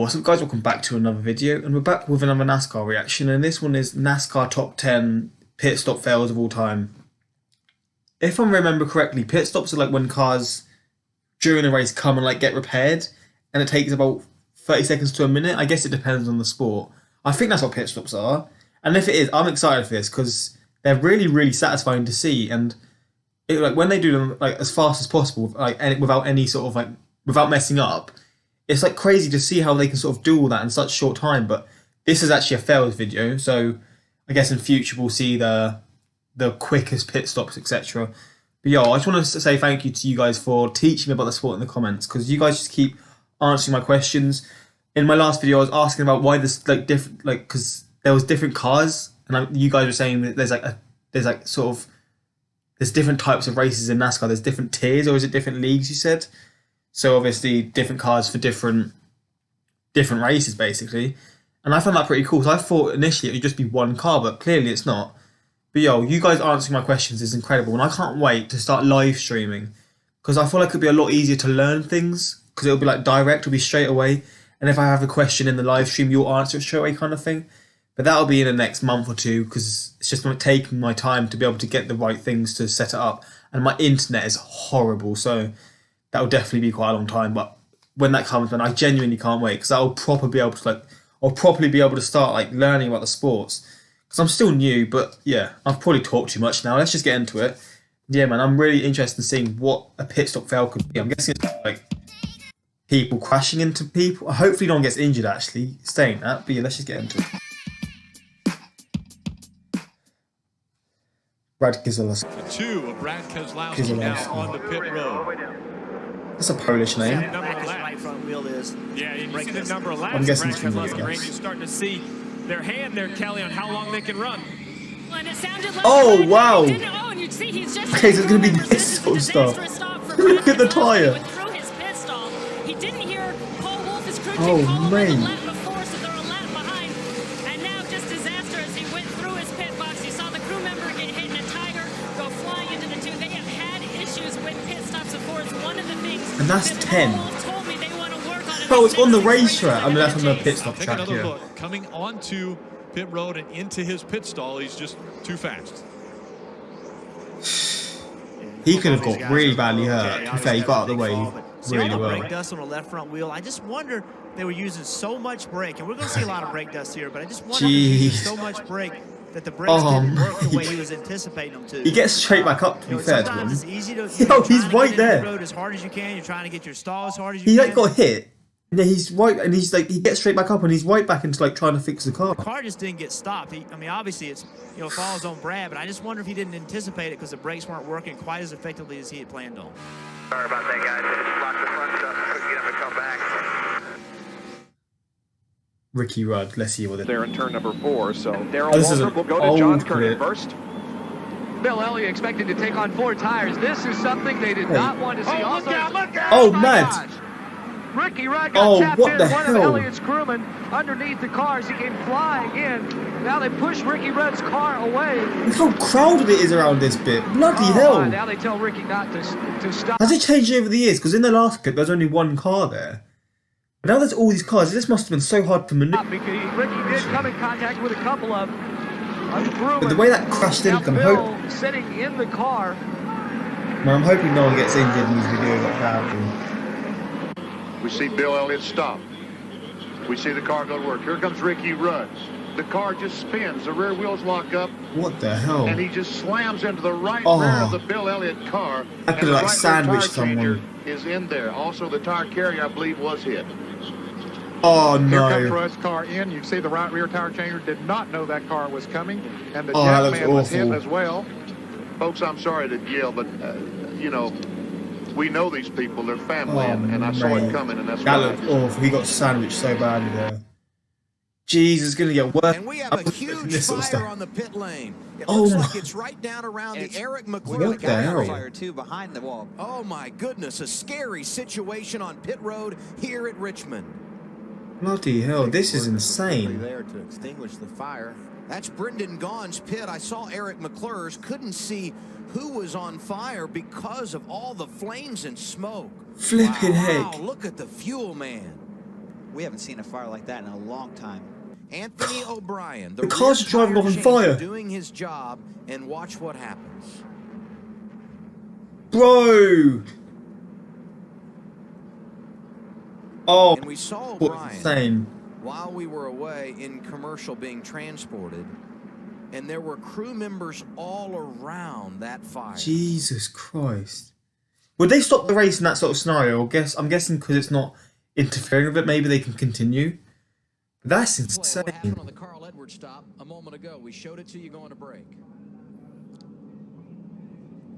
What's up guys, welcome back to another video, and we're back with another NASCAR reaction, and this one is NASCAR top 10 pit stop fails of all time. If I remember correctly, pit stops are like when cars during a race come and like get repaired, and it takes about 30 seconds to a minute. I guess it depends on the sport. I think that's what pit stops are, and if it is, I'm excited for this because they're really satisfying to see, and like when they do them like as fast as possible, like without any sort of like without messing up. It's like crazy to see how they can sort of do all that in such a short time, but this is actually a fails video, so I guess in future we'll see the quickest pit stops, etc. But yo, I just want to say thank you to you guys for teaching me about the sport in the comments, because you guys just keep answering my questions. In my last video, I was asking about why there's like different, like because there was different cars, and you guys were saying that there's different types of races in NASCAR. There's different tiers, or is it different leagues? You said. So obviously different cars for different races basically. And I found that pretty cool. So I thought initially it would just be one car, but clearly it's not. But yo, you guys answering my questions is incredible, and I can't wait to start live streaming, because I feel like it'd be a lot easier to learn things, because it'll be like direct, it'll be straight away. And if I have a question in the live stream, you'll answer it straight away kind of thing. But that'll be in the next month or two, because it's just taking my time to be able to get the right things to set it up. And my internet is horrible, so that will definitely be quite a long time, but when that comes, man, I genuinely can't wait, because I'll properly be able to start like learning about the sports, because I'm still new. But yeah, I've probably talked too much now. Let's just get into it. Yeah, man, I'm really interested in seeing what a pit stop fail could be. I'm guessing it's like people crashing into people. Hopefully, no one gets injured. Actually, saying that, but yeah, let's just get into it. Brad Keselowski. The two of Brad Keselowski now on the pit road. That's a Polish name. Yeah, you see the number 11. I'm guessing it's Brad from the Keselowski. US. You're starting to see their hand there, Kelly, on how long they can run. Oh wow! Okay, Okay, so it's gonna be this sort of stuff. Look at the tyre. Oh man! And that's 10. Oh, it's on the racetrack. I mean, that's on the pit stop track, Another yeah. look. Coming onto pit road and into his pit stall, he's just too fast. He could have got really badly hurt. To be fair, he got out of the way really well. Brake dust on the left front wheel. I just wonder they were using so much brake, and we're going to see a lot of brake dust here, but I just wonder if they're using so much brake that the brakes didn't work the way he was anticipating them to. He gets straight back up, to be fair to him. It's easy to, Yo, he's right there. road as hard as you can. You're trying to get your stall as hard as you He can. like got hit. Yeah, he's right, and he's like, he gets straight back up, and he's right back into like trying to fix the car. The car just didn't get stopped. I mean, obviously it's falls on Brad, but I just wonder if he didn't anticipate it because the brakes weren't working quite as effectively as he had planned on. Sorry about that, guys. Just locked the front stuff. Couldn't get him to come back. Ricky Rudd, let's see what it is. There in turn number 4, so Darrell This is Waltrip will go an to John old Kernan clip. first. Bill Elliott expected to take on 4 tires. This is something they did not want to see. Oh, look out, look out! Oh, my mad. gosh. Ricky Rudd got Oh, tapped what in. the One hell? of Elliott's crewmen underneath the cars. He came flying in. Now they push Ricky Rudd's car away. Look how crowded it is around this bit. Bloody hell. My, now they tell Ricky not to stop. Has it changed over the years? Because in the last clip, there's only one car there. But now there's all these cars. This must have been so hard to maneuver. Because Ricky did come in contact with a couple of crewmen. But the way that crashed Now into them, Bill sitting in the car. man, I'm hoping no one gets injured in these videos like that. We see Bill Elliott stop. We see the car go to work. Here comes Ricky Rudd. The car just spins. The rear wheels lock up, What the hell? and he just slams into the right Oh. rear of the Bill Elliott car. I And could the like right rear sandwiched tire changer someone. is in there. Also, the tire carrier, I believe, was hit. Oh Here comes no. Rudd's car in. You see the right rear tire changer did not know that car was coming, and the Oh, that jack looks man was hit awful. as well. Folks, I'm sorry to yell, but, we know these people. They're family, Oh, and I saw mate. it coming, and that's That why. looked awful. He got sandwiched so badly there. Jeez, it's gonna get worse. And we have a huge This sort of fire stuff. on the pit lane. It Oh looks my- like it's right down around the Eric McClure. What the hell? Fire too behind the wall. Oh my goodness, a scary situation on pit road here at Richmond. Bloody hell, this is insane. There to extinguish the fire. That's Brendan Gaughan's pit. I saw Eric McClure's, couldn't see who was on fire because of all the flames and smoke. Flipping Wow, heck. look at the fuel man. We haven't seen a fire like that in a long time. Anthony O'Brien, The car's rear driving tire off on changer, fire. doing his job, and watch what happens. Bro! Oh, And we saw what's O'Brien insane. while we were away in commercial being transported, and there were crew members all around that fire. Jesus Christ. Would they stop the race in that sort of scenario? I'm guessing because it's not interfering with it, maybe they can continue. That's insane. What happened on the Carl Edwards stop a moment ago? We showed it to you going to break.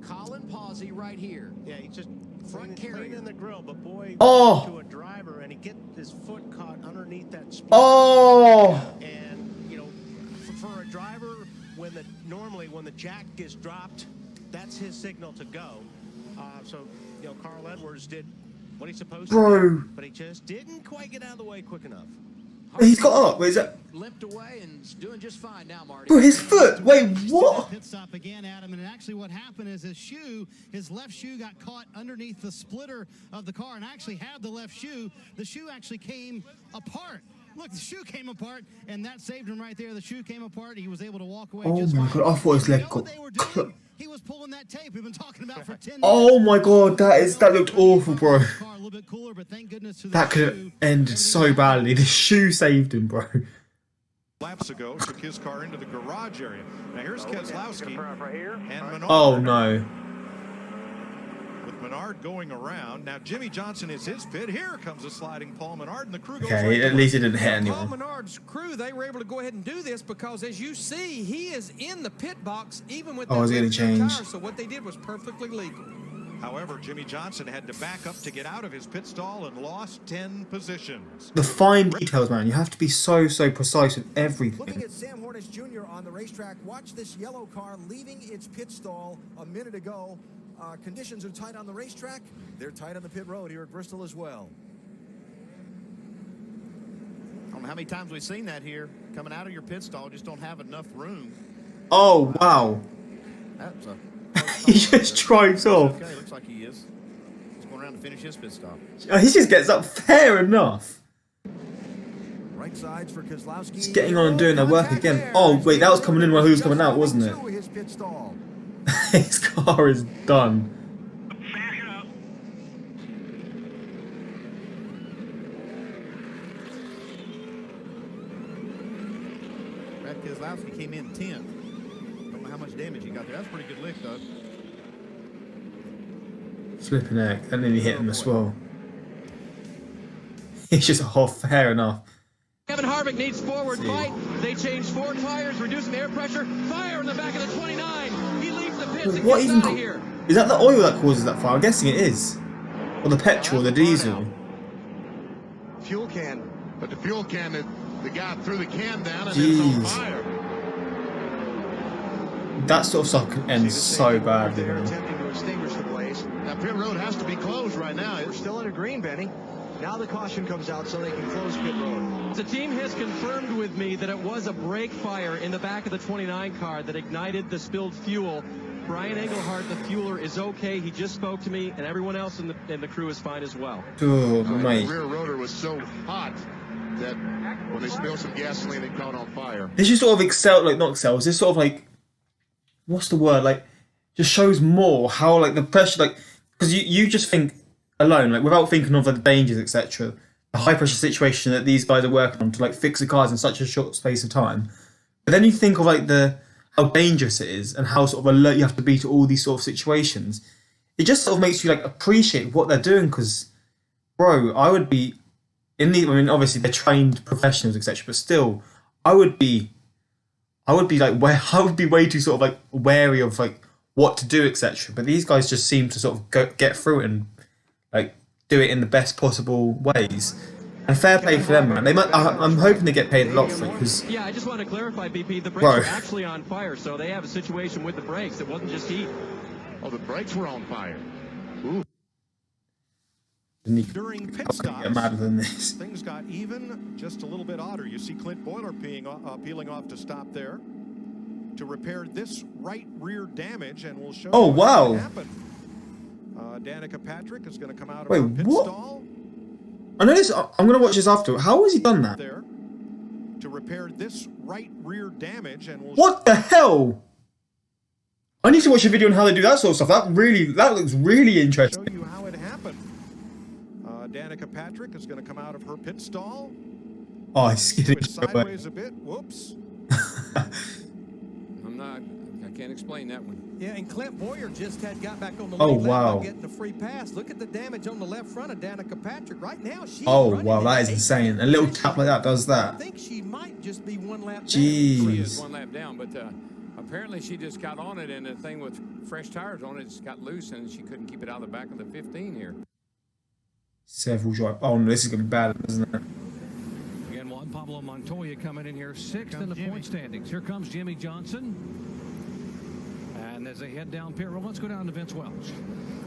Colin Pawsey right here. Yeah, he just Front clean carrier. in the grill, but boy, Oh. to a driver, and he get his foot caught underneath that spot. Oh! And you know, for a driver, normally when the jack is dropped, that's his signal to go. So you know, Carl Edwards did what he's supposed to do, but he just didn't quite get out of the way quick enough. He's got up. Wait, is that? Limped away and is doing just fine now, Marty. Bro, his foot. Wait, what? Pit stop again, Adam, and actually what happened is his left shoe got caught underneath the splitter of the car, and I actually had the left shoe. The shoe actually came apart. Look, the shoe came apart, and that saved him right there. The shoe came apart. He was able to walk away. Oh just my fine. God, I thought his leg You know what got they were doing? He was pulling that tape we've been talking about for 10 minutes. Oh my God, that looked awful, bro. Car a little bit cooler, but thank goodness to That could have ended so badly. The shoe saved him, bro. Laps ago, took his car into the garage area. Now here's Keselowski and Menard. Oh no. With Menard going around. Now Jimmy Johnson is his pit. Here comes a sliding Paul Menard, and the crew goes Okay, right at to least it. it didn't hit Paul anyone. Menard's crew, they were able to go ahead and do this because, as you see, he is in the pit box even with Oh, is it gonna that change? tire. So what they did was perfectly legal. However, Jimmy Johnson had to back up to get out of his pit stall and lost 10 positions. The fine details, man. You have to be so precise with Looking everything. at Sam Hornish Jr. on the racetrack, watch this yellow car leaving its pit stall a minute ago. Conditions are tight on the racetrack. They're tight on the pit road here at Bristol as well. I don't know how many times we've seen that here. Coming out of your pit stall, just don't have enough room. Oh wow. That's a He just drives off. okay, looks like he is. He's going around to finish his pit stop. He just gets up fair enough. Right sides for Keselowski. He's getting on and doing their work again. Oh wait, that was coming in while he was coming out, wasn't it? His pit stall. His car is done. Brad Keselowski came in 10th. Don't know how much damage he got there. That's a pretty good lick, though. Flipping heck, and then he hit him as well. He's just off fair enough. Kevin Harvick needs forward fight. They changed 4 tires, reducing air pressure. Fire in the back of the 29. He leaves the pits and What gets even? out of here. Is that the oil that causes that fire? I'm guessing it is. Or the petrol, the diesel. Fuel can. But the fuel can, the guy threw the can down and it was on Jeez. fire. That sort of stuff can end so badly. They're Man. attempting to extinguish the blaze. Now, pit road has to be closed right now. We're still in a green, Benny. Now the caution comes out so they can close pit road. The team has confirmed with me that it was a brake fire in the back of the 29 car that ignited the spilled fuel. Brian Engelhardt, the fueler, is okay. He just spoke to me, and everyone else in the crew is fine as well. Oh, The mate. rear rotor was so hot that when they spilled some gasoline, it caught on fire. This just sort of not excels. This sort of like, what's the word? Like, just shows more how like the pressure, like, because you just think alone, like without thinking of the dangers, etc. The high pressure situation that these guys are working on to like fix the cars in such a short space of time. But then you think of like how dangerous it is and how sort of alert you have to be to all these sort of situations. It just sort of makes you like appreciate what they're doing. Because, bro, I would be obviously they're trained professionals, etc. But still, I would be way too sort of like wary of like what to do, etc. But these guys just seem to sort of get through it and like do it in the best possible ways. And fair play for them, man. I'm hoping they get paid a lot for it because. Yeah, I just want to clarify, BP. The brakes Bro. are actually on fire, so they have a situation with the brakes. It wasn't just heat. Oh, the brakes were on fire. Ooh. During pit stops, Get madder than this. things got even just a little bit odder. You see Clint Boiler peeling off to stop there to repair this right rear damage, and we'll show Oh, you wow. what happened. Danica Patrick is going to come out of Wait, her pit what? stall. I know this. I'm gonna watch this after. How has he done that? There to repair this right rear damage, and what the hell? I need to watch a video on how they do that sort of stuff. That looks really interesting. Show you how it happened. Danica Patrick is going to come out of her pit stall. Oh, he's skidding sideways a bit. Whoops. I can't explain that one. Yeah, and Clint Boyer just got back on the lead lap wow. by getting a free pass. Look at the damage on the left front of Danica Patrick. Right now, she's wow, that is insane. A little tap like that does that. I think she might just be one lap down. Jeez. She is one lap down, but apparently she just got on it, and the thing with fresh tires on it just got loose, and she couldn't keep it out of the back of the 15 here. Several drive. Oh no, this is gonna be bad, isn't it? Again, Juan Pablo Montoya coming in here 6th in the point standings. Here comes Jimmy Johnson. And as they head down pit road, let's go down to Vince Welch.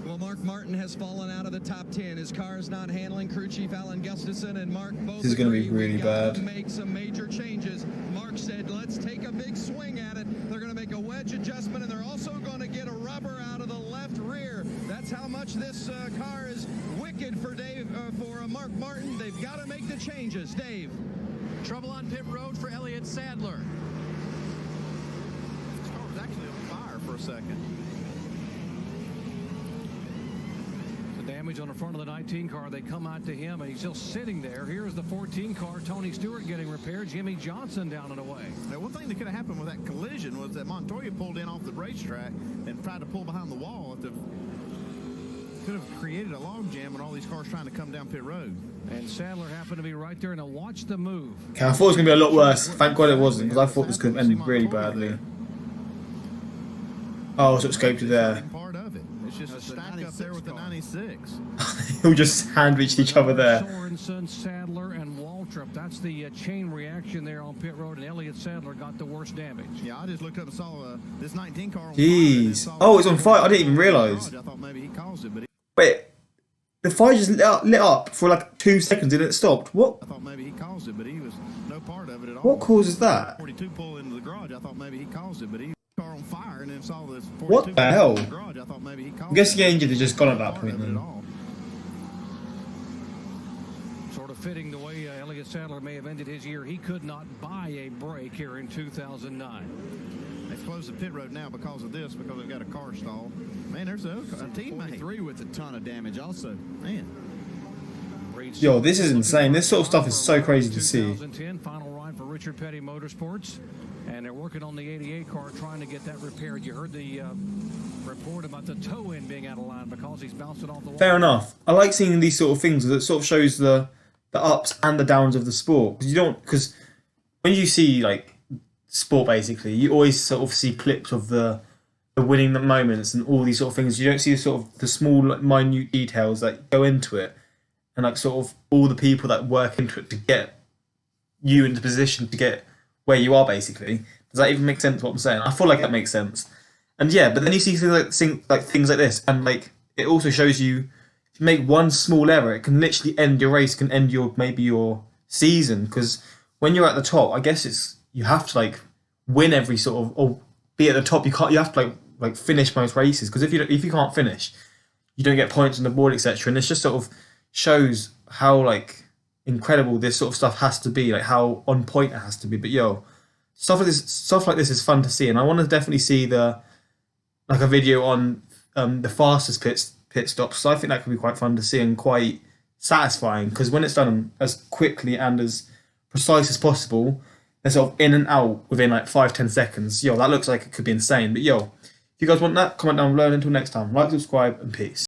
Well, Mark Martin has fallen out of the top 10. His car is not handling. Crew chief Alan Gustafson and Mark both this is going to be really bad. Make some major changes. Mark said, let's take a big swing at it. They're going to make a wedge adjustment, and they're also going to get a rubber out of the left rear. That's how much this car is wicked for Mark Martin. They've got to make the changes. Dave. Trouble on pit road for Elliott Sadler. This car was actually on fire for a second. Damage on the front of the 19 car. They come out to him, and he's still sitting there. Here's the 14 car. Tony Stewart getting repaired. Jimmy Johnson down and away. Now, one thing that could have happened with that collision was that Montoya pulled in off the racetrack and tried to pull behind the wall. Could have created a logjam with all these cars trying to come down pit road. And Sadler happened to be right there, and watch the move. Okay, I thought it was going to be a lot worse. Thank God it wasn't, because I thought this could have ended really badly. Oh, so it's scoped there. It's just a stack up there with the 96. He'll just hand-reach each other there. Sorensen, Sadler, and Waltrip. That's the chain reaction there on pit road, and Elliott Sadler got the worst damage. Yeah, I just looked up and saw this 19 car on Jeez. fire. Oh, it's on fire. I didn't even realise. I thought maybe he caused it, but wait, the fire just lit up for like 2 seconds and it stopped. What? I thought maybe he caused it, but he was no part of it at all. What causes that? 42 pull into the garage. I thought maybe he caused it, but he car on fire and then saw this 42 what the hell? in the garage. I thought maybe he caused I'm guessing the engine has just gone at that point then. Sort of fitting the way Elliott Sadler may have ended his year. He could not buy a break here in 2009. They've closed the pit road now because of this, because they've got a car stall. Man, there's a teammate. 43 with a ton of damage also. Man. Yo, this is insane. This sort of stuff is so crazy to see. 2010 final ride for Richard Petty Motorsports, and they're working on the 88 car, trying to get that repaired. You heard the report about the toe end being out of line because he's bounced it off the wall. Fair enough. I like seeing these sort of things that sort of shows the ups and the downs of the sport. Because when you see like sport, basically, you always sort of see clips of the winning moments and all these sort of things. You don't see sort of the small, like, minute details that go into it, and like sort of all the people that work into it to get you into position to get where you are, basically. Does that even make sense what I'm saying? I feel like that makes sense. And yeah, but then you see things like this, and like it also shows you if you make one small error, it can literally end your race, can end maybe your season. Because when you're at the top, I guess you have to like win every sort of, or be at the top. You have to like finish most races, because if you can't finish, you don't get points on the board, etc. And it's just sort of shows how like incredible this sort of stuff has to be, like how on point it has to be. But yo, stuff like this is fun to see, and I want to definitely see a video on the fastest pit stops. So I think that could be quite fun to see and quite satisfying, because when it's done as quickly and as precise as possible, they're sort of in and out within like 5-10 seconds. Yo, that looks like it could be insane. But yo, if you guys want that, comment down below. Until next time, like, subscribe, and peace.